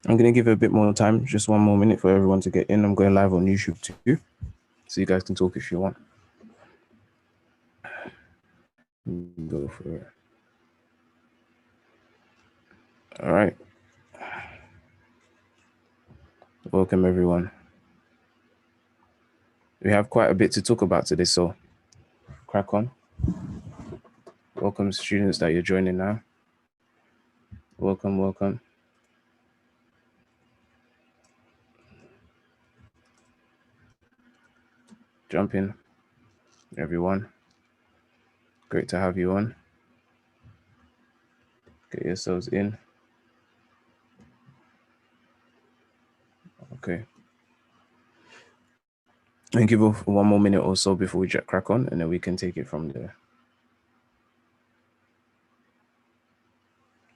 I'm going to give it a bit more time, just 1 more minute for everyone to get in. I'm going live on YouTube too, so you guys can talk if you want. Go for it. All right. Welcome, everyone. We have quite a bit to talk about today, so crack on. Welcome, students that you're joining now. Welcome, welcome. Jump in, everyone. Great to have you on. Get yourselves in. Okay. And give off 1 more minute or so before we crack on, and then we can take it from there.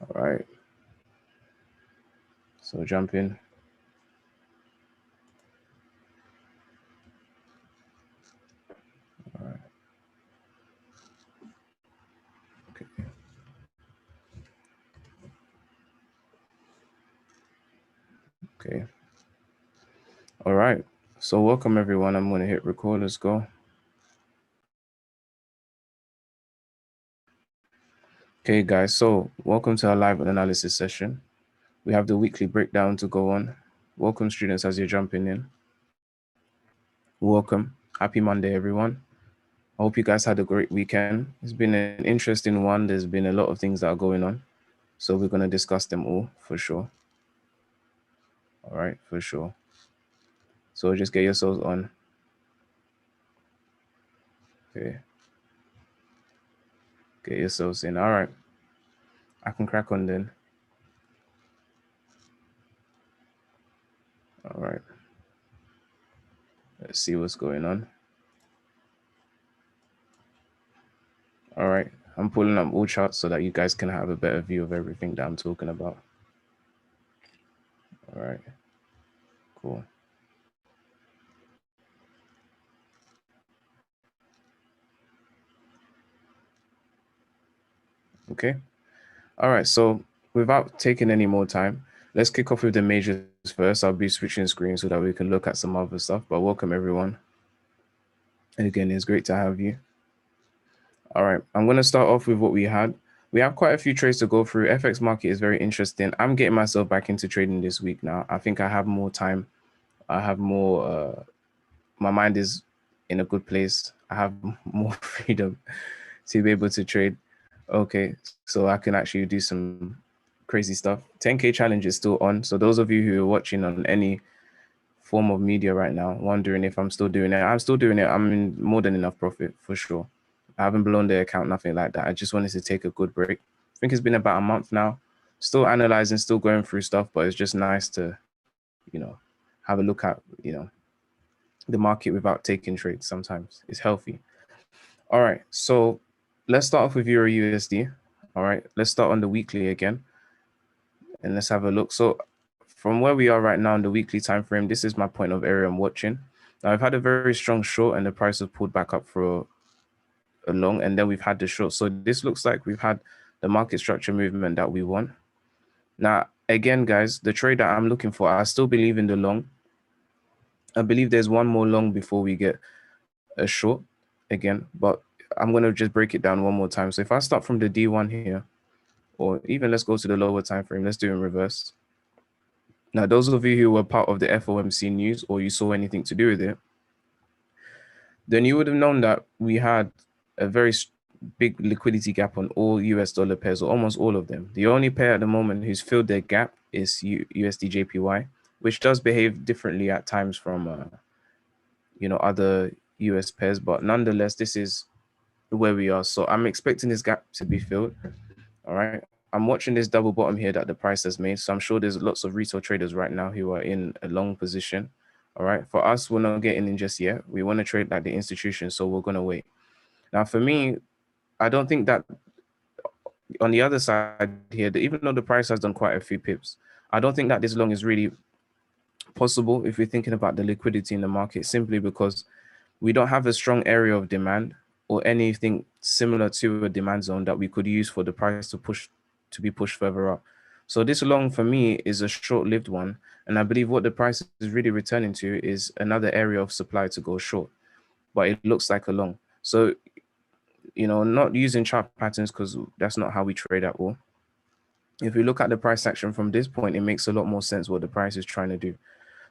All right. So jump in. All right. Okay. Okay. All right. So welcome, everyone. I'm going to hit record. Let's go. Okay, guys. So welcome to our live analysis session. We have the weekly breakdown to go on. Welcome, students, as you're jumping in. Welcome. Happy Monday, everyone. I hope you guys had a great weekend. It's been an interesting one. There's been a lot of things that are going on. So we're going to discuss them all for sure. All right, for sure. So just get yourselves on. Okay. Get yourselves in. All right. I can crack on then. All right. Let's see what's going on. All right. I'm pulling up all charts so that you guys can have a better view of everything that I'm talking about. All right. Cool. Okay. All right. So without taking any more time, let's kick off with the majors first. I'll be switching screens so that we can look at some other stuff. But welcome, everyone. And again, it's great to have you. All right. I'm going to start off with what we had. We have quite a few trades to go through. FX market is very interesting. I'm getting myself back into trading this week now. I think I have more time. I have more, my mind is in a good place. I have more freedom to be able to trade. Okay, so I can actually do some crazy stuff. 10K challenge is still on. So those of you who are watching on any form of media right now, wondering if I'm still doing it, I'm still doing it. I'm in more than enough profit for sure. I haven't blown the account, nothing like that. I just wanted to take a good break. I think it's been about a month now. Still analyzing, still going through stuff, but it's just nice to, have a look at, the market without taking trades sometimes. It's healthy. All right, so let's start off with Euro USD. All right, let's start on the weekly again, and let's have a look. So from where we are right now in the weekly time frame, this is my point of area I'm watching. Now I've had a very strong short, and the price has pulled back up for a long, and then we've had the short. So this looks like we've had the market structure movement that we want. Now, again, guys, the trade that I'm looking for, I still believe in the long. I believe there's one more long before we get a short again, but I'm going to just break it down one more time. So if I start from the D1 here, or even let's go to the lower time frame, let's do it in reverse. Now, those of you who were part of the FOMC news or you saw anything to do with it, then you would have known that we had a very big liquidity gap on all US dollar pairs, or almost all of them. The only pair at the moment who's filled their gap is USD JPY, which does behave differently at times from other US pairs, but nonetheless, this is where we are. So I'm expecting this gap to be filled. All right. I'm watching this double bottom here that the price has made. So I'm sure there's lots of retail traders right now who are in a long position. All right. For us, we're not getting in just yet. We want to trade like the institution. So we're going to wait. Now, for me, I don't think that on the other side here, even though the price has done quite a few pips, I don't think that this long is really possible if we're thinking about the liquidity in the market, simply because we don't have a strong area of demand or anything similar to a demand zone that we could use for the price to be pushed further up. So this long for me is a short-lived one. And I believe what the price is really returning to is another area of supply to go short, but it looks like a long. So, not using chart patterns because that's not how we trade at all. If we look at the price action from this point, it makes a lot more sense what the price is trying to do.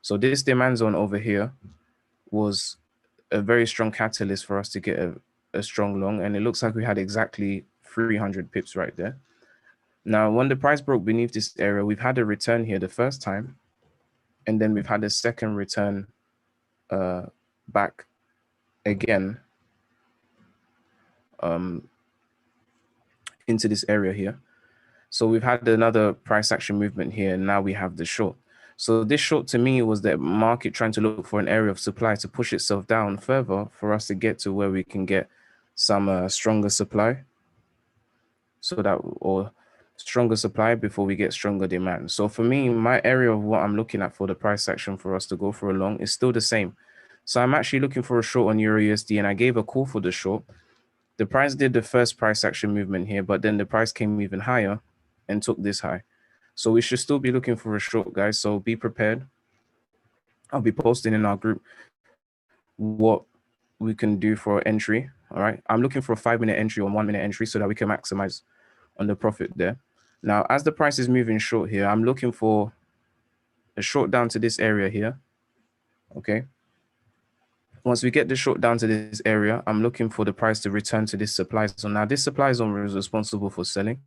So this demand zone over here was a very strong catalyst for us to get a strong long, and it looks like we had exactly 300 pips right there. Now, when the price broke beneath this area, we've had a return here the first time, and then we've had a second return back again into this area here. So we've had another price action movement here, and now we have the short. So this short to me was the market trying to look for an area of supply to push itself down further for us to get to where we can get some stronger supply. Or stronger supply before we get stronger demand. So for me, my area of what I'm looking at for the price action for us to go for a long is still the same. So I'm actually looking for a short on Euro USD, and I gave a call for the short. The price did the first price action movement here, but then the price came even higher and took this high. So we should still be looking for a short, guys. So be prepared. I'll be posting in our group what we can do for entry. All right. I'm looking for a 5-minute entry or 1-minute entry so that we can maximize on the profit there. Now, as the price is moving short here, I'm looking for a short down to this area here. Okay. Once we get the short down to this area, I'm looking for the price to return to this supply zone. Now, this supply zone was responsible for selling.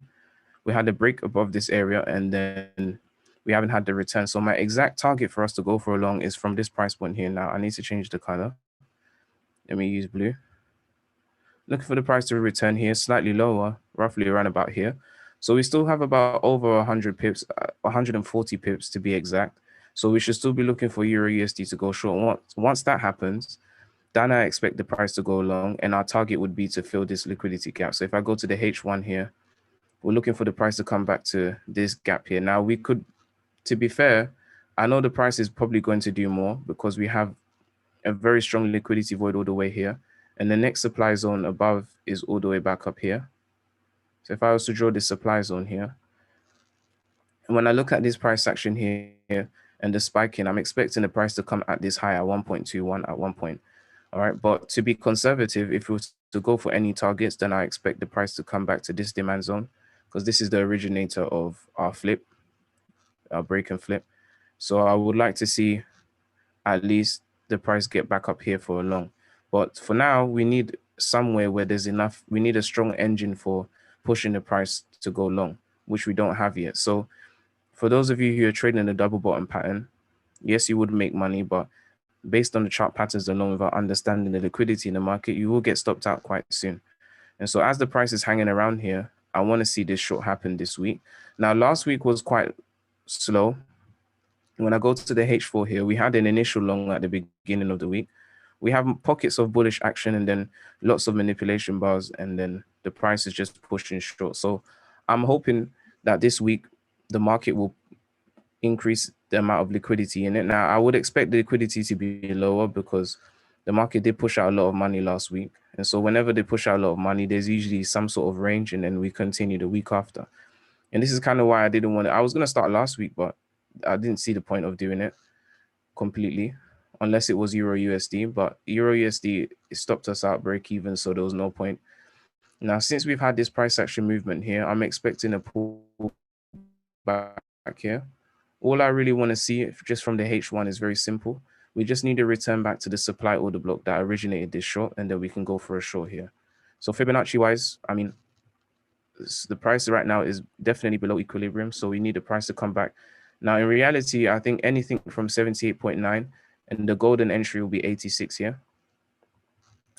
We had a break above this area, and then we haven't had the return. So my exact target for us to go for a long is from this price point here. Now, I need to change the color. Let me use blue. Looking for the price to return here, slightly lower, roughly around about here. So we still have about over 100 pips, 140 pips to be exact. So we should still be looking for Euro USD to go short. Once that happens, then I expect the price to go long, and our target would be to fill this liquidity gap. So if I go to the H1 here, we're looking for the price to come back to this gap here. Now we could, to be fair, I know the price is probably going to do more because we have a very strong liquidity void all the way here. And the next supply zone above is all the way back up here. So if I was to draw this supply zone here, and when I look at this price action here and the spiking, I'm expecting the price to come at this high at 1.21 at one point. All right. But to be conservative, if we were to go for any targets, then I expect the price to come back to this demand zone because this is the originator of our flip, our break and flip. So I would like to see at least the price get back up here for a long. But for now, we need somewhere where there's enough. We need a strong engine for pushing the price to go long, which we don't have yet. So for those of you who are trading the double bottom pattern, yes, you would make money, but based on the chart patterns alone, without understanding the liquidity in the market, you will get stopped out quite soon. And so as the price is hanging around here, I want to see this short happen this week. Now, last week was quite slow. When I go to the H4 here, we had an initial long at the beginning of the week. We have pockets of bullish action and then lots of manipulation bars, and then the price is just pushing short. So I'm hoping that this week the market will increase the amount of liquidity in it. Now, I would expect the liquidity to be lower because the market did push out a lot of money last week. And so whenever they push out a lot of money, there's usually some sort of range, and then we continue the week after. And this is kind of why I didn't want to. I was going to start last week, but I didn't see the point of doing it completely unless it was Euro USD. But Euro USD stopped us out break even, so there was no point. Now, since we've had this price action movement here, I'm expecting a pull back here. All I really want to see just from the H1 is very simple. We just need to return back to the supply order block that originated this short, and then we can go for a short here. So Fibonacci wise, I mean, the price right now is definitely below equilibrium, so we need the price to come back. Now, in reality, I think anything from 78.9 and the golden entry will be 86 here.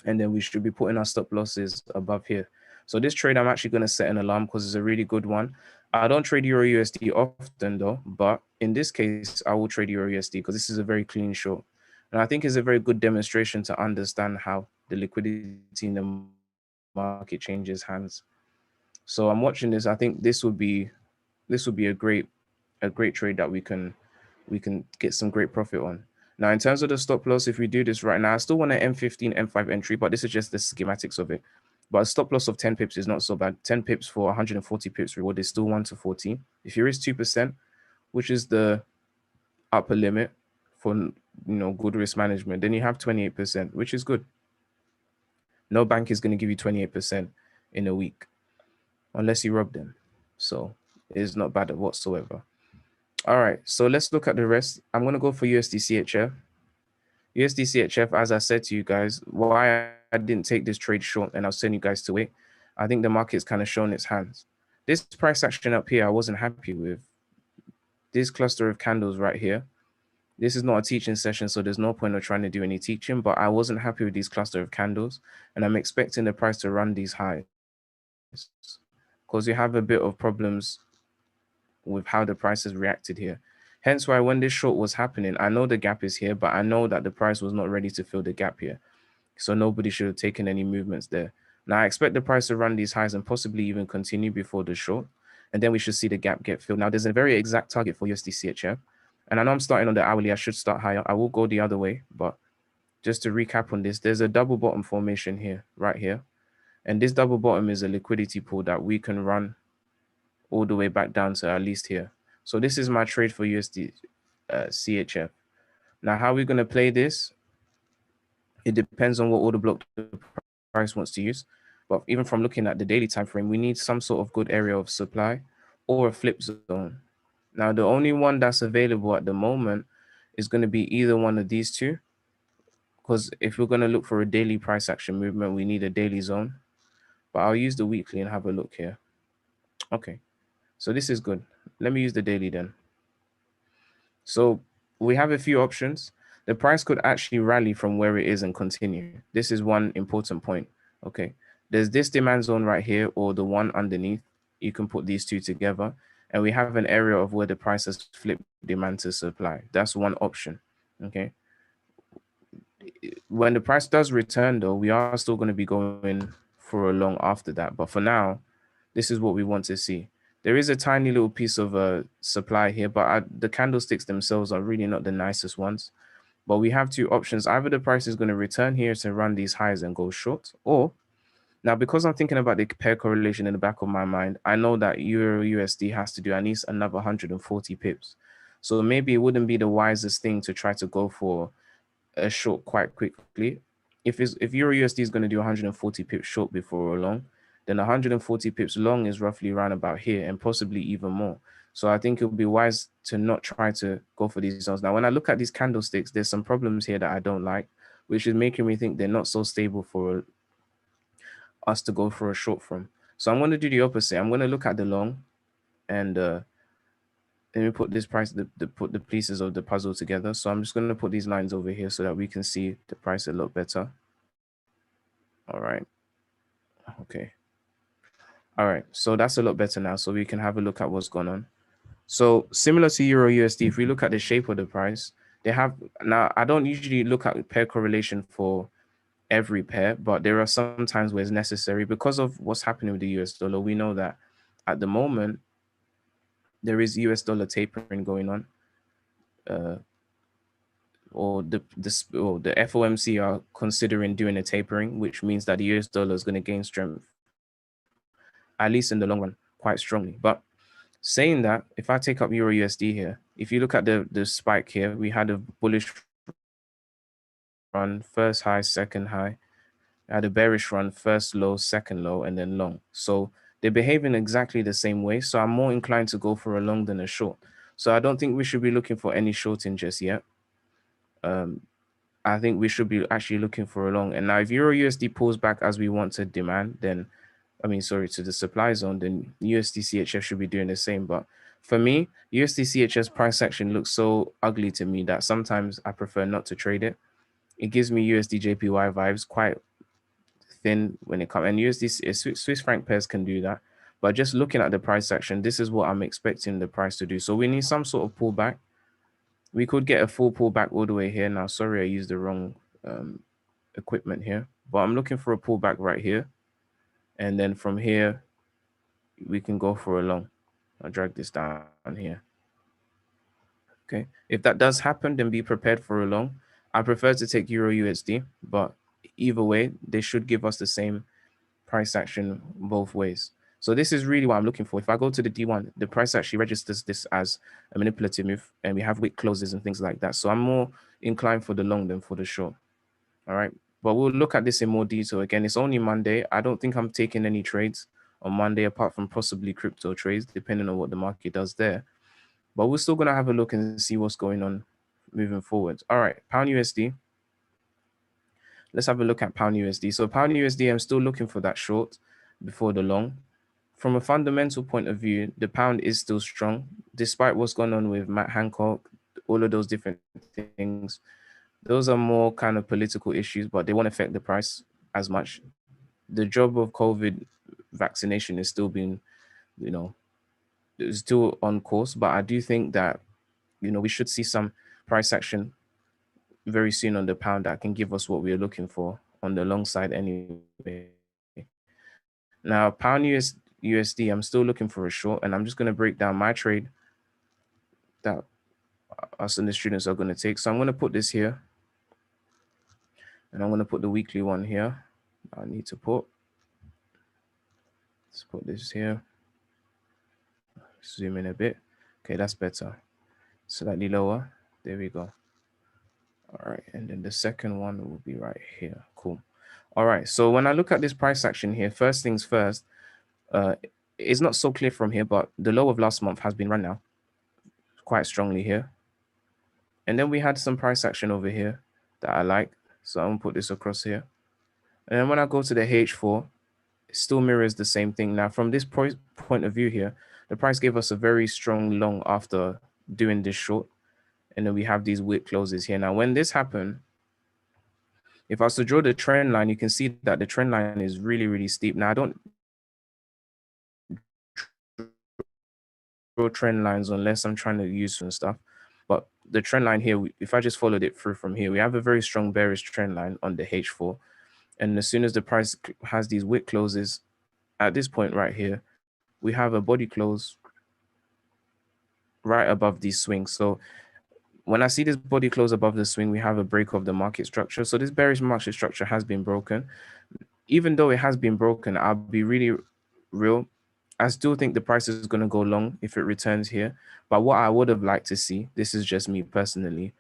And then we should be putting our stop losses above here. So this trade, I'm actually going to set an alarm because it's a really good one. I don't trade Euro USD often though, but in this case, I will trade Euro USD because this is a very clean short. And I think it's a very good demonstration to understand how the liquidity in the market changes hands. So I'm watching this. I think this would be a great trade that we can get some great profit on. Now, in terms of the stop loss, if we do this right now, I still want an M15, M5 entry, but this is just the schematics of it. But a stop loss of 10 pips is not so bad. 10 pips for 140 pips reward is still 1 to 14. If you risk 2%, which is the upper limit for good risk management, then you have 28%, which is good. No bank is going to give you 28% in a week unless you rob them. So it is not bad whatsoever. All right, so let's look at the rest. I'm going to go for USD CHF. USD CHF, as I said to you guys, why I didn't take this trade short and I was telling you guys to wait, I think the market's kind of shown its hands. This price action up here, I wasn't happy with. This cluster of candles right here, this is not a teaching session, so there's no point of trying to do any teaching, but I wasn't happy with these cluster of candles, and I'm expecting the price to run these highs because you have a bit of problems with how the price has reacted here. Hence why when this short was happening, I know the gap is here, but I know that the price was not ready to fill the gap here. So nobody should have taken any movements there. Now I expect the price to run these highs and possibly even continue before the short. And then we should see the gap get filled. Now there's a very exact target for USD CHF. And I know I'm starting on the hourly. I should start higher. I will go the other way. But just to recap on this, there's a double bottom formation here, right here. And this double bottom is a liquidity pool that we can run all the way back down to at least here. So this is my trade for USD CHF. Now, how are we going to play this? It depends on what order block the price wants to use. But even from looking at the daily time frame, we need some sort of good area of supply or a flip zone. Now, the only one that's available at the moment is going to be either one of these two. Because if we're going to look for a daily price action movement, we need a daily zone. But I'll use the weekly and have a look here. Okay, so this is good. Let me use the daily then. So we have a few options. The price could actually rally from where it is and continue. This is one important point. Okay, there's this demand zone right here or the one underneath. You can put these two together and we have an area of where the price has flipped demand to supply. That's one option. Okay, when the price does return though, we are still going to be going for a long after that. But for now, this is what we want to see. There is a tiny little piece of supply here, but the candlesticks themselves are really not the nicest ones. But we have two options. Either the price is going to return here to run these highs and go short, or now because I'm thinking about the pair correlation in the back of my mind, I know that Euro USD has to do at least another 140 pips. So maybe it wouldn't be the wisest thing to try to go for a short quite quickly. If Euro USD is going to do 140 pips short before long, then 140 pips long is roughly around about here and possibly even more. So I think it would be wise to not try to go for these zones. Now, when I look at these candlesticks, there's some problems here that I don't like, which is making me think they're not so stable for us to go for a short from. So I'm going to do the opposite. I'm going to look at the long and let me put this price, put the pieces of the puzzle together. So I'm just going to put these lines over here so that we can see the price a lot better. All right. Okay. All right. So that's a lot better now. So we can have a look at what's going on. So similar to Euro USD, if we look at the shape of the price, they have now, I don't usually look at pair correlation for every pair, but there are some times where it's necessary because of what's happening with the US dollar. We know that at the moment, there is US dollar tapering going on. Or the FOMC are considering doing a tapering, which means that the US dollar is going to gain strength, at least in the long run, quite strongly. But saying that, if I take up Euro USD here, if you look at the spike here, we had a bullish run, first high, second high. I had a bearish run, first low, second low, and then long. So they're behaving exactly the same way. So I'm more inclined to go for a long than a short. So I don't think we should be looking for any shorting just yet. I think we should be actually looking for a long. And now if Euro USD pulls back as we want to demand, then, to the supply zone, then USD CHF should be doing the same. But for me, USD CHF's price action looks so ugly to me that sometimes I prefer not to trade it. It gives me USD JPY vibes, quite thin when it comes. And USD Swiss franc pairs can do that. But just looking at the price action, this is what I'm expecting the price to do. So we need some sort of pullback. We could get a full pullback all the way here. Now, sorry, I used the wrong equipment here, but I'm looking for a pullback right here. And then from here, we can go for a long. I'll drag this down here. Okay. If that does happen, then be prepared for a long. I prefer to take Euro USD, but either way, they should give us the same price action both ways. So this is really what I'm looking for. If I go to the D1, the price actually registers this as a manipulative move, and we have wick closes and things like that. So I'm more inclined for the long than for the short. All right. But we'll look at this in more detail. Again, it's only Monday. I don't think I'm taking any trades on Monday apart from possibly crypto trades, depending on what the market does there. But we're still going to have a look and see what's going on moving forward. All right. Pound USD. Let's have a look at pound USD. So pound USD, I'm still looking for that short before the long. From a fundamental point of view, the pound is still strong, despite what's going on with Matt Hancock, all of those different things. Those are more kind of political issues, but they won't affect the price as much. The job of COVID vaccination is still being, is still on course. But I do think that, we should see some price action very soon on the pound that can give us what we're looking for on the long side anyway. Now, pound USD, I'm still looking for a short, and I'm just going to break down my trade that us and the students are going to take. So I'm going to put this here, and I'm going to put the weekly one here. I need to put. Let's put this here. Zoom in a bit. Okay, that's better. Slightly lower. There we go. All right, and then the second one will be right here. Cool. All right, so when I look at this price action here, first things first, it's not so clear from here, but the low of last month has been run now quite strongly here. And then we had some price action over here that I like. So I'm gonna put this across here. And then when I go to the H4, it still mirrors the same thing. Now, from this point of view here, the price gave us a very strong long after doing this short. And then we have these wick closes here. Now, when this happened, if I was to draw the trend line, you can see that the trend line is really, really steep. Now, I don't draw trend lines unless I'm trying to use some stuff. But the trend line here, if I just followed it through from here, we have a very strong bearish trend line on the H4. And as soon as the price has these wick closes at this point right here, we have a body close right above these swings. So when I see this body close above the swing, we have a break of the market structure. So this bearish market structure has been broken. Even though it has been broken, I'll be really real. I still think the price is going to go long if it returns here. But what I would have liked to see, this is just me personally,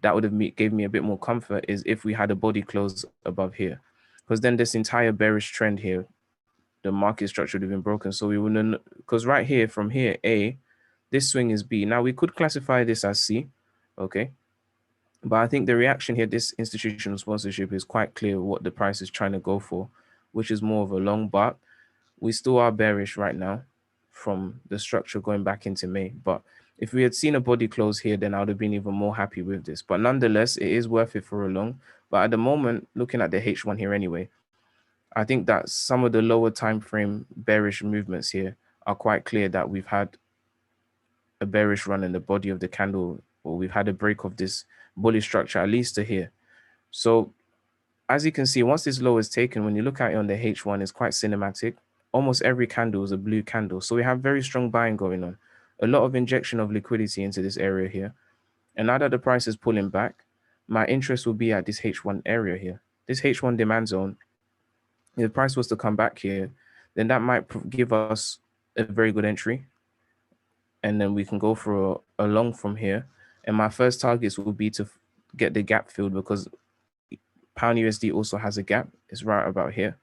that would have gave me a bit more comfort is if we had a body close above here. Because then this entire bearish trend here, the market structure would have been broken. So we wouldn't, because right here, from here, A, this swing is B. Now we could classify this as C, okay? But I think the reaction here, this institutional sponsorship is quite clear what the price is trying to go for, which is more of a long, but we still are bearish right now from the structure going back into May. But if we had seen a body close here, then I would have been even more happy with this. But nonetheless, it is worth it for a long. But at the moment, looking at the H1 here anyway, I think that some of the lower time frame bearish movements here are quite clear that we've had a bearish run in the body of the candle, or we've had a break of this bullish structure, at least to here. So as you can see, once this low is taken, when you look at it on the H1, it's quite cinematic. Almost every candle is a blue candle. So we have very strong buying going on. A lot of injection of liquidity into this area here. And now that the price is pulling back, my interest will be at this H1 area here. This H1 demand zone, if the price was to come back here, then that might give us a very good entry. And then we can go for a long from here. And my first targets will be to get the gap filled, because pound USD also has a gap. It's right about here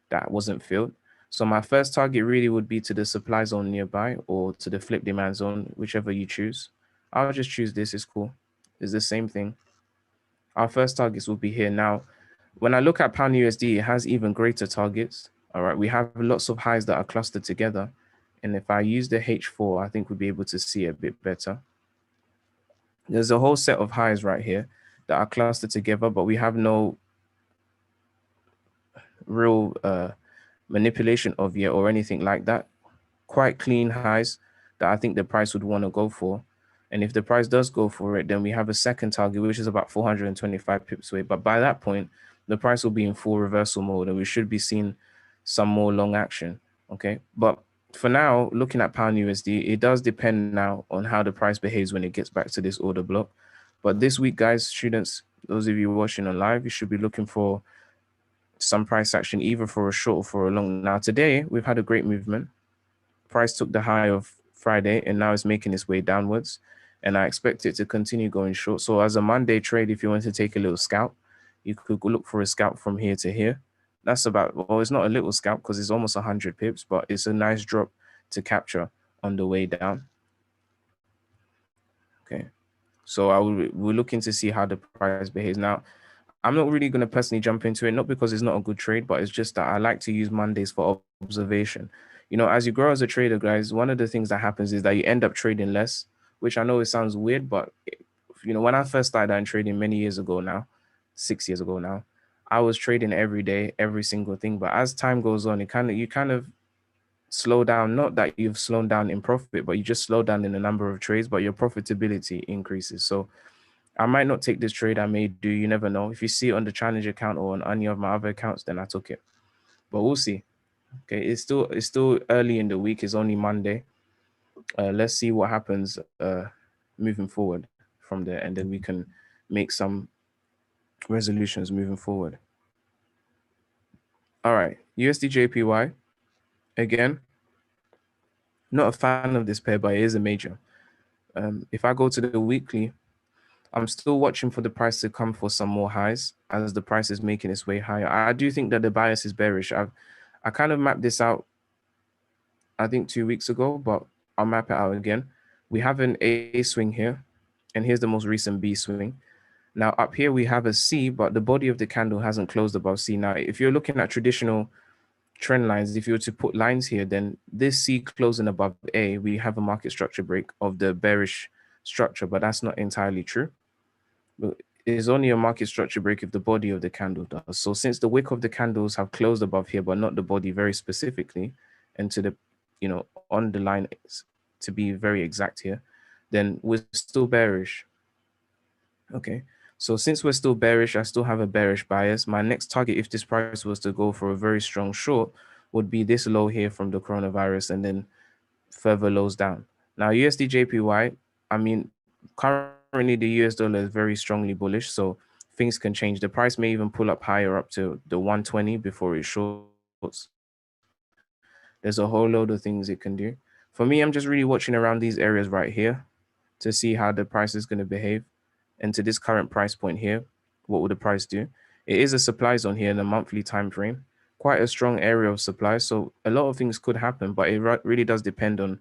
that wasn't filled. So my first target really would be to the supply zone nearby, or to the flip demand zone, whichever you choose. I'll just choose this. It's cool. It's the same thing. Our first targets will be here. Now, when I look at pound USD, it has even greater targets. All right, we have lots of highs that are clustered together. And if I use the H4, I think we'll be able to see a bit better. There's a whole set of highs right here that are clustered together, but we have no real manipulation of yet or anything like that. Quite clean highs that I think the price would want to go for. And if the price does go for it, then we have a second target, which is about 425 pips away. But by that point, the price will be in full reversal mode, and we should be seeing some more long action. Okay. But for now, looking at pound USD, it does depend now on how the price behaves when it gets back to this order block. But this week, guys, students, those of you watching on live, you should be looking for some price action either for a short or for a long. Now today we've had a great movement. Price took the high of Friday and now it's making its way downwards, and I expect it to continue going short. So as a Monday trade, if you want to take a little scalp, you could look for a scalp from here to here. That's about, well, it's not a little scalp because it's almost 100 pips, but it's a nice drop to capture on the way down. Okay, so we're looking to see how the price behaves. Now, I'm not really going to personally jump into it, not because it's not a good trade, but it's just that I like to use Mondays for observation. As you grow as a trader, guys, one of the things that happens is that you end up trading less, which I know it sounds weird, but when I first started out trading many years ago now, 6 years ago now, I was trading every day, every single thing. But as time goes on, you kind of slow down. Not that you've slowed down in profit, but you just slow down in the number of trades, but your profitability increases. So I might not take this trade. I may do. You never know. If you see it on the challenge account or on any of my other accounts, then I took it. But we'll see. Okay, it's still early in the week. It's only Monday. Let's see what happens moving forward from there, and then we can make some resolutions moving forward. All right, USD/JPY again. Not a fan of this pair, but it is a major. If I go to the weekly, I'm still watching for the price to come for some more highs as the price is making its way higher. I do think that the bias is bearish. I kind of mapped this out, I think 2 weeks ago, but I'll map it out again. We have an A swing here, and here's the most recent B swing. Now up here we have a C, but the body of the candle hasn't closed above C. Now, if you're looking at traditional trend lines, if you were to put lines here, then this C closing above A, we have a market structure break of the bearish structure, but that's not entirely true. It's only a market structure break if the body of the candle does. So since the wick of the candles have closed above here, but not the body very specifically, and to the, on the line to be very exact here, then we're still bearish. Okay. So since we're still bearish, I still have a bearish bias. My next target, if this price was to go for a very strong short, would be this low here from the coronavirus and then further lows down. Now, USD/JPY, I mean, currently the US dollar is very strongly bullish, so things can change. The price may even pull up higher up to the 120 before it shorts. There's a whole load of things it can do. For me, I'm just really watching around these areas right here to see how the price is going to behave. And to this current price point here, what will the price do? It is a supply zone here in a monthly time frame, quite a strong area of supply. So a lot of things could happen, but it really does depend on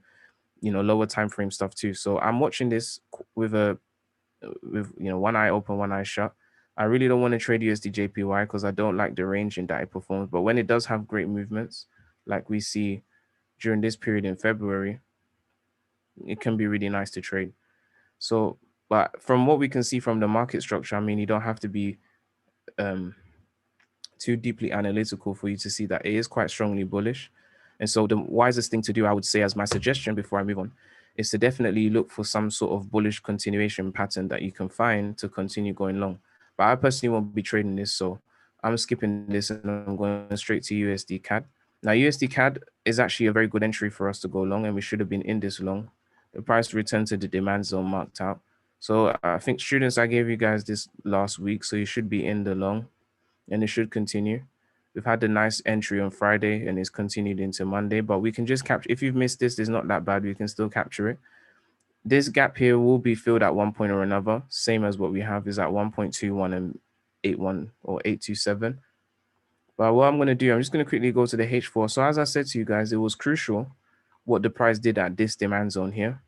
lower time frame stuff too. So I'm watching this with one eye open, one eye shut. I really don't want to trade USD/JPY because I don't like the range in that it performs. But when it does have great movements, like we see during this period in February, it can be really nice to trade. So, but from what we can see from the market structure, I mean, you don't have to be too deeply analytical for you to see that it is quite strongly bullish. And so the wisest thing to do, I would say, as my suggestion before I move on, is to definitely look for some sort of bullish continuation pattern that you can find to continue going long. But I personally won't be trading this, so I'm skipping this and I'm going straight to USD CAD. Now, USD CAD is actually a very good entry for us to go long, and we should have been in this long. The price returned to the demand zone marked out. So I think, students, I gave you guys this last week, so you should be in the long, and it should continue. We've had a nice entry on Friday and it's continued into Monday, but we can just capture. If you've missed this, it's not that bad. We can still capture it. This gap here will be filled at one point or another, same as what we have is at 1.21 and 81 or 827. But what I'm going to do, I'm just going to quickly go to the H4. So as I said to you guys, it was crucial what the price did at this demand zone here.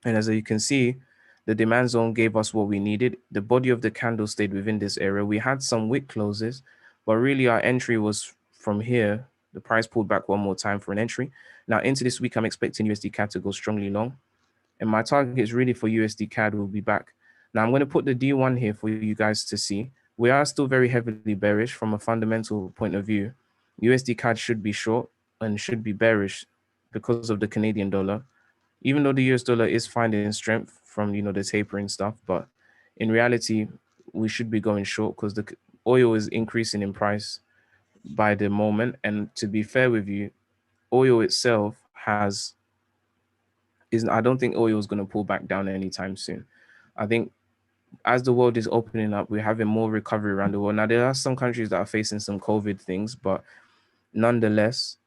And as you can see, the demand zone gave us what we needed. The body of the candle stayed within this area. We had some wick closes, but really our entry was from here. The price pulled back one more time for an entry. Now into this week, I'm expecting USD CAD to go strongly long. And my target is really for USD CAD will be back. Now I'm going to put the D1 here for you guys to see. We are still very heavily bearish from a fundamental point of view. USD CAD should be short and should be bearish because of the Canadian dollar, even though the US dollar is finding strength from the tapering stuff. But in reality, we should be going short because the oil is increasing in price by the moment. And to be fair with you, oil itself I don't think oil is going to pull back down anytime soon. I think as the world is opening up, we're having more recovery around the world. Now, there are some countries that are facing some COVID things, but nonetheless,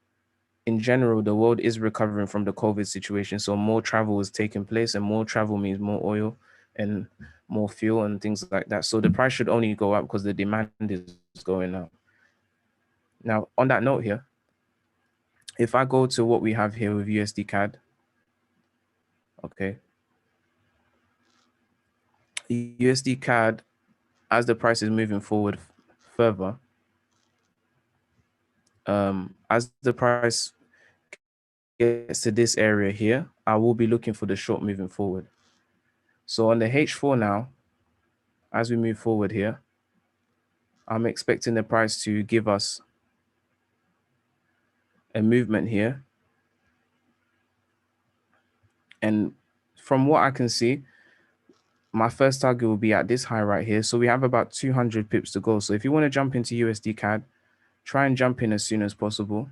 in general, the world is recovering from the COVID situation. So more travel is taking place, and more travel means more oil and more fuel and things like that. So the price should only go up because the demand is going up. Now, on that note here, if I go to what we have here with USD CAD, okay, USD CAD, as the price is moving forward further, as the price gets to this area here, I will be looking for the short moving forward. So on the H4 now, as we move forward here, I'm expecting the price to give us a movement here. And from what I can see, my first target will be at this high right here. So we have about 200 pips to go. So if you want to jump into USD CAD, try and jump in as soon as possible.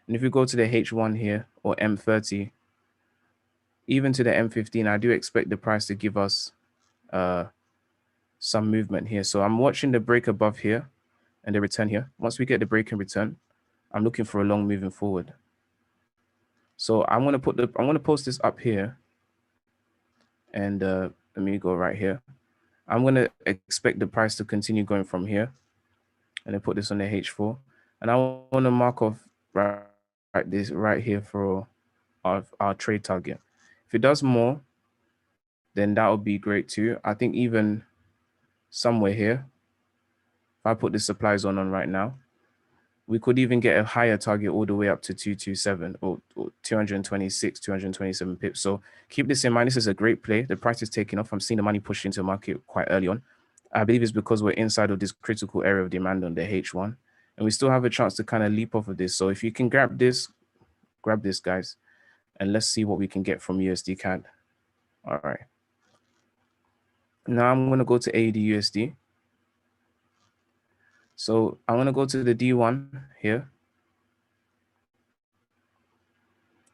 And if you go to the H1 here or M30, even to the M15, I do expect the price to give us some movement here. So I'm watching the break above here and the return here. Once we get the break and return, I'm looking for a long moving forward. So I'm going to post this up here, and let me go right here. I'm going to expect the price to continue going from here, and then put this on the H4, and I want to mark off this right here for our trade target. If it does more, then that would be great too. I think even somewhere here, if I put the supply zone on right now, we could even get a higher target all the way up to 227 or 226, 227 pips. So keep this in mind. This is a great play. The price is taking off. I'm seeing the money push into the market quite early on. I believe it's because we're inside of this critical area of demand on the H1, and we still have a chance to kind of leap off of this. So if you can grab this, guys, and let's see what we can get from USD CAD. All right. Now I'm going to go to AUD USD. So I'm going to go to the D1 here.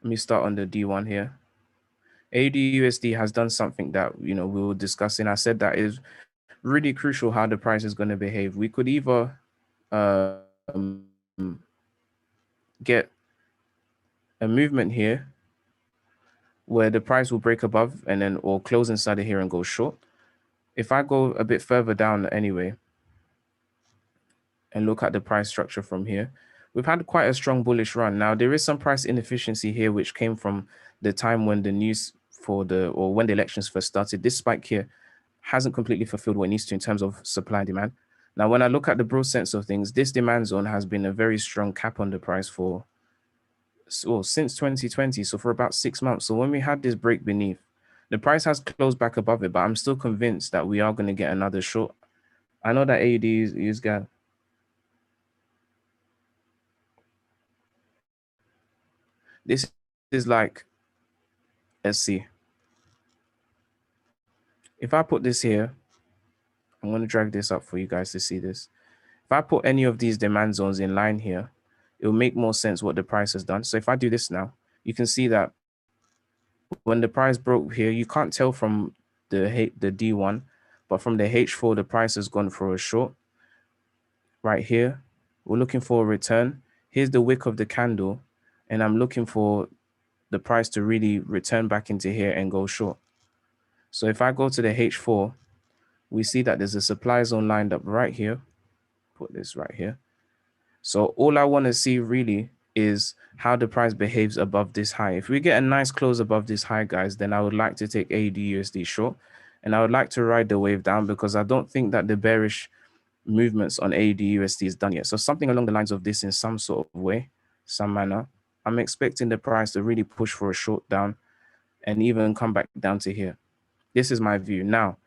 Let me start on the D1 here. AUD USD has done something that, we were discussing. I said that is really crucial how the price is going to behave. We could either get a movement here where the price will break above and then or close inside of here and go short. If I go a bit further down anyway and look at the price structure from here, we've had quite a strong bullish run. Now, there is some price inefficiency here, which came from the time when the news when the elections first started. This spike here hasn't completely fulfilled what it needs to in terms of supply and demand. Now, when I look at the broad sense of things, this demand zone has been a very strong cap on the price since 2020, so for about 6 months. So when we had this break beneath, the price has closed back above it, but I'm still convinced that we are going to get another short. I know that AUD is got. This is like, let's see. If I put this here, I'm going to drag this up for you guys to see this. If I put any of these demand zones in line here, it will make more sense what the price has done. So if I do this now, you can see that when the price broke here, you can't tell from the D1, but from the H4, the price has gone for a short. Right here, we're looking for a return. Here's the wick of the candle, and I'm looking for the price to really return back into here and go short. So if I go to the H4, we see that there's a supply zone lined up right here. Put this right here. So all I want to see really is how the price behaves above this high. If we get a nice close above this high, guys, then I would like to take AUD USD short, and I would like to ride the wave down because I don't think that the bearish movements on AUD USD is done yet. So something along the lines of this in some sort of way, some manner. I'm expecting the price to really push for a short down and even come back down to here. This is my view. Now,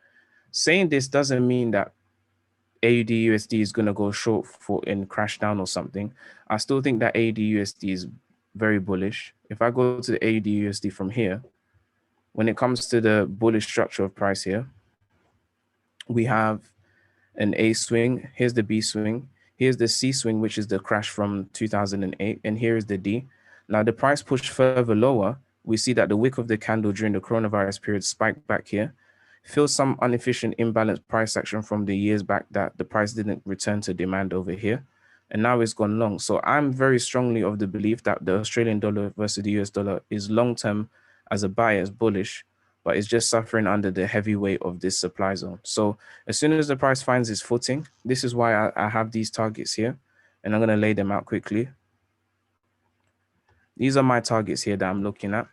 saying this doesn't mean that AUD USD is going to go short and crash down or something. I still think that AUD USD is very bullish. If I go to the AUD USD from here, when it comes to the bullish structure of price here, we have an A swing. Here's the B swing. Here's the C swing, which is the crash from 2008. And here is the D. Now, the price pushed further lower. We see that the wick of the candle during the coronavirus period spiked back here. Feels some inefficient imbalanced price action from the years back that the price didn't return to demand over here, and now it's gone long. So I'm very strongly of the belief that the Australian dollar versus the US dollar is long term as a buyer is bullish, but it's just suffering under the heavy weight of this supply zone. So as soon as the price finds its footing, this is why I have these targets here, and I'm going to lay them out quickly. These are my targets here that I'm looking at,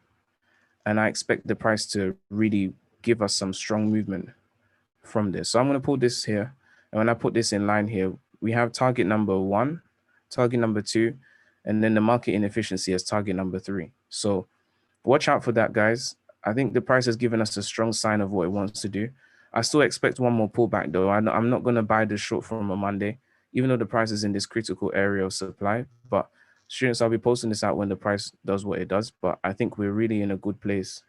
and I expect the price to really give us some strong movement from this. So I'm going to put this here, and when I put this in line here, we have target number 1, target number 2, and then the market inefficiency as target number 3. So watch out for that, guys. I think the price has given us a strong sign of what it wants to do. I still expect one more pullback, though. I'm not going to buy the short from a Monday, even though the price is in this critical area of supply. But students, I'll be posting this out when the price does what it does. But I think we're really in a good place,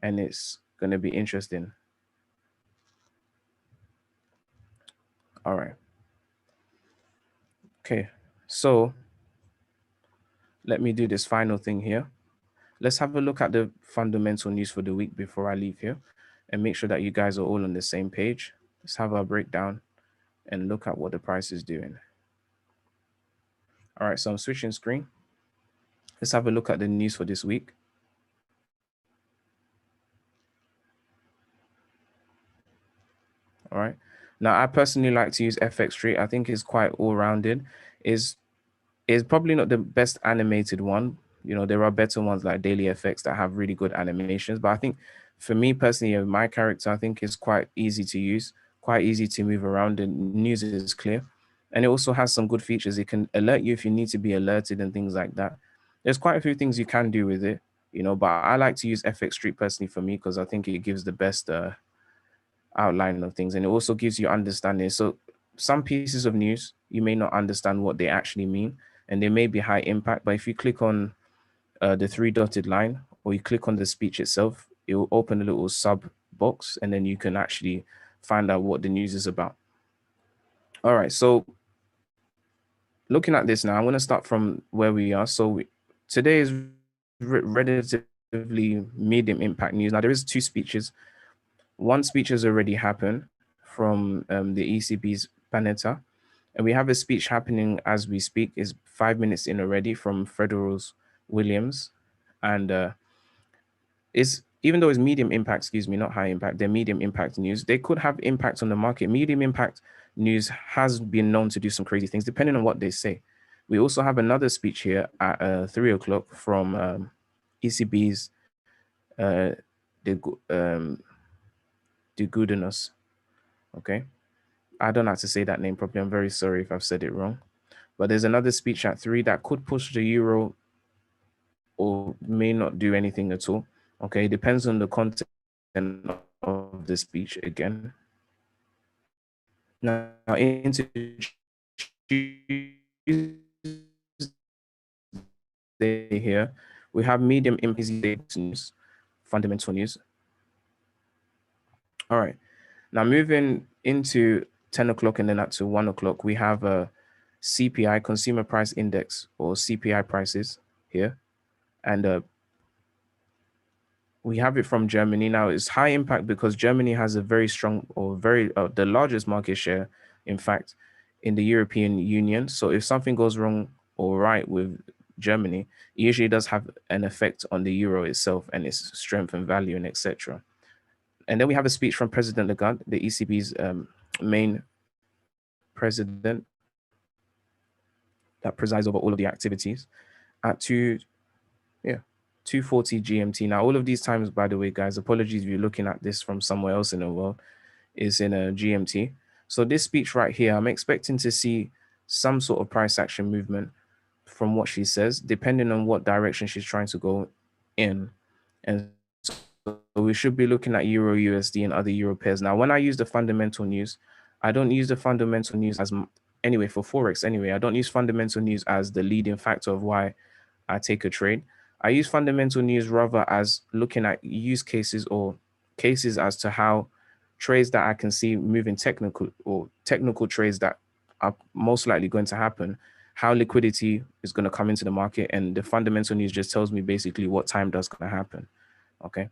and it's going to be interesting. All right. Okay. So let me do this final thing here. Let's have a look at the fundamental news for the week before I leave here and make sure that you guys are all on the same page. Let's have our breakdown and look at what the price is doing. All right, so I'm switching screen. Let's have a look at the news for this week. All right. Now, I personally like to use FX Street. I think it's quite all-rounded. Is probably not the best animated one. You know, there are better ones like Daily FX that have really good animations. But I think for me personally, my character, I think is quite easy to use, quite easy to move around, and news is clear. And it also has some good features. It can alert you if you need to be alerted and things like that. There's quite a few things you can do with it, you know, but I like to use FX Street personally for me because I think it gives the best outline of things, and it also gives you understanding. So some pieces of news, you may not understand what they actually mean, and they may be high impact, but if you click on the 3 dotted line, or you click on the speech itself, it will open a little sub box, and then you can actually find out what the news is about. All right, so looking at this now, I'm going to start from where we are. So today is relatively medium impact news. Now there is 2 speeches. One speech has already happened from the ECB's Panetta, and we have a speech happening as we speak. Is 5 minutes in already from Federal's Williams, and is even though it's medium impact, excuse me, not high impact, they're medium impact news. They could have impact on the market. Medium impact news has been known to do some crazy things depending on what they say. We also have another speech here at 3 o'clock from ECB's de Goudenus. Okay, I don't have to say that name properly. I'm very sorry if I've said it wrong. But there's another speech at 3 that could push the euro or may not do anything at all. Okay, it depends on the content of the speech again. Now into here, we have medium impact news, fundamental news. All right, now moving into 10 o'clock and then up to 1 o'clock, we have a CPI, Consumer Price Index, or CPI prices here. And we have it from Germany. Now it's high impact because Germany has a very strong, or the largest market share, in fact, in the European Union. So if something goes wrong or right with Germany, it usually does have an effect on the euro itself and its strength and value and etc. And then we have a speech from President Lagarde, the ECB's main president that presides over all of the activities, at 2:40 GMT. Now, all of these times, by the way, guys, apologies if you're looking at this from somewhere else in the world, is in a GMT. So this speech right here, I'm expecting to see some sort of price action movement from what she says, depending on what direction she's trying to go in. And so we should be looking at Euro USD and other Euro pairs. Now, when I use the fundamental news, I don't use the fundamental news as anyway for Forex. Anyway, I don't use fundamental news as the leading factor of why I take a trade. I use fundamental news rather as looking at use cases or cases as to how trades that I can see moving technical trades that are most likely going to happen, how liquidity is going to come into the market, and the fundamental news just tells me basically what time that's going to happen. Okay,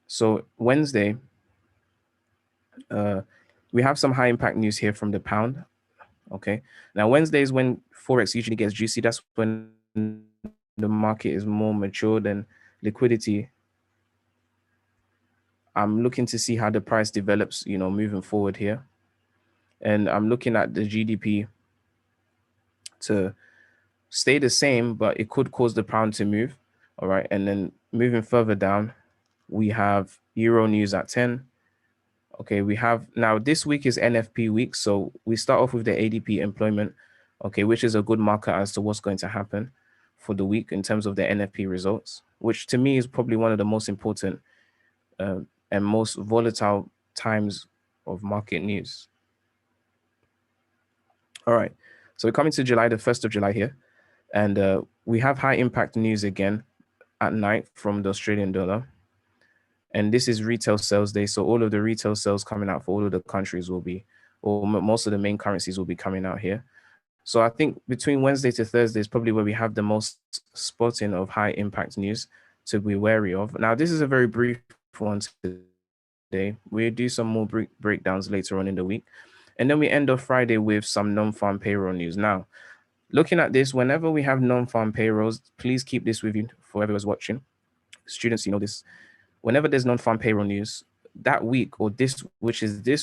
so Wednesday, We have some high impact news here from the pound. Okay. Now Wednesday is when Forex usually gets juicy. That's when the market is more mature than liquidity. I'm looking to see how the price develops, moving forward here. And I'm looking at the GDP to stay the same, but it could cause the pound to move. All right. And then moving further down, we have Euro news at 10. Okay, we have now this week is NFP week. So we start off with the ADP employment, okay, which is a good marker as to what's going to happen for the week in terms of the NFP results, which to me is probably one of the most important and most volatile times of market news. All right, so we're coming to July, the 1st of July here, and we have high impact news again at night from the Australian dollar. And this is retail sales day. So all of the retail sales coming out for all of the countries will be, or most of the main currencies will be coming out here. So I think between Wednesday to Thursday is probably where we have the most spotting of high impact news to be wary of. Now, this is a very brief one today. We'll do some more breakdowns later on in the week. And then we end off Friday with some non-farm payroll news. Now, looking at this, whenever we have non-farm payrolls, please keep this with you for whoever's watching. Students, you know this. Whenever there's non-farm payroll news, that week or this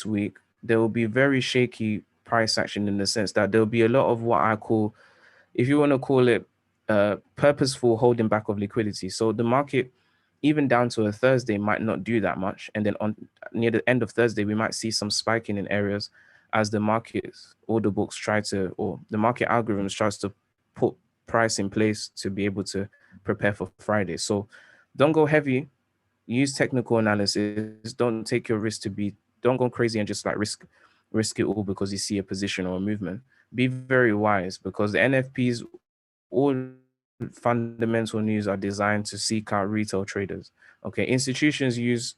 week, there will be very shaky price action in the sense that there'll be a lot of what I call, if you want to call it, purposeful holding back of liquidity. So the market, even down to a Thursday, might not do that much. And then on near the end of Thursday, we might see some spiking in areas as the market's order books or the market algorithms tries to put price in place to be able to prepare for Friday. So don't go heavy. Use technical analysis. Don't take your risk don't go crazy and just like risk it all because you see a position or a movement. Be very wise because the NFPs, all fundamental news are designed to seek out retail traders. Okay, institutions use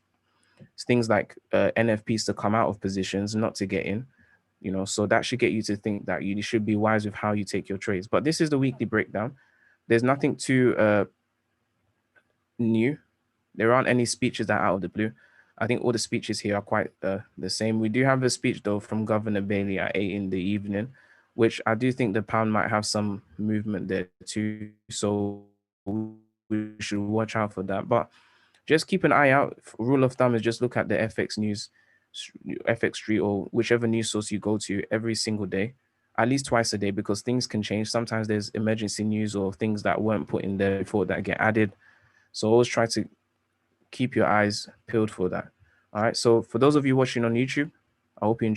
things like NFPs to come out of positions, not to get in. So that should get you to think that you should be wise with how you take your trades. But this is the weekly breakdown. There's nothing too new. There aren't any speeches that are out of the blue. I think all the speeches here are quite the same. We do have a speech, though, from Governor Bailey at 8 in the evening, which I do think the pound might have some movement there too. So we should watch out for that. But just keep an eye out. Rule of thumb is just look at the FX news, FX Street, or whichever news source you go to every single day, at least twice a day, because things can change. Sometimes there's emergency news or things that weren't put in there before that get added. So always try to keep your eyes peeled for that. All right. So for those of you watching on YouTube, I hope you enjoy.